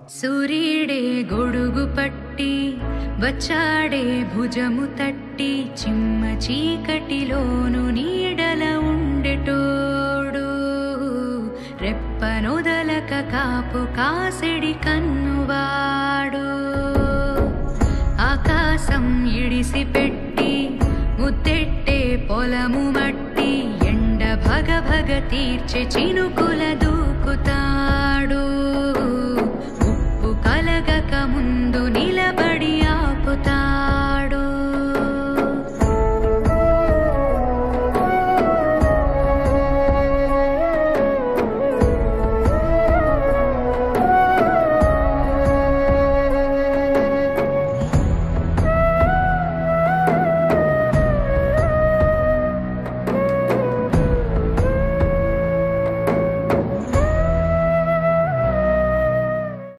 సూర్యుడే గొడుగు పట్టి వచ్చాడే భుజము తట్టి చిమ్మ చీకటిలోను నీడల ఉండెటోడు రెప్పనొదలక కాపు కాసెడి కన్నువాడు ఆకాశం ఇడిసి పెట్టి ముద్దెట్టే పొలము మట్టి ఎండ భగ భగ తీర్చే చినుకుల దూకుతాడు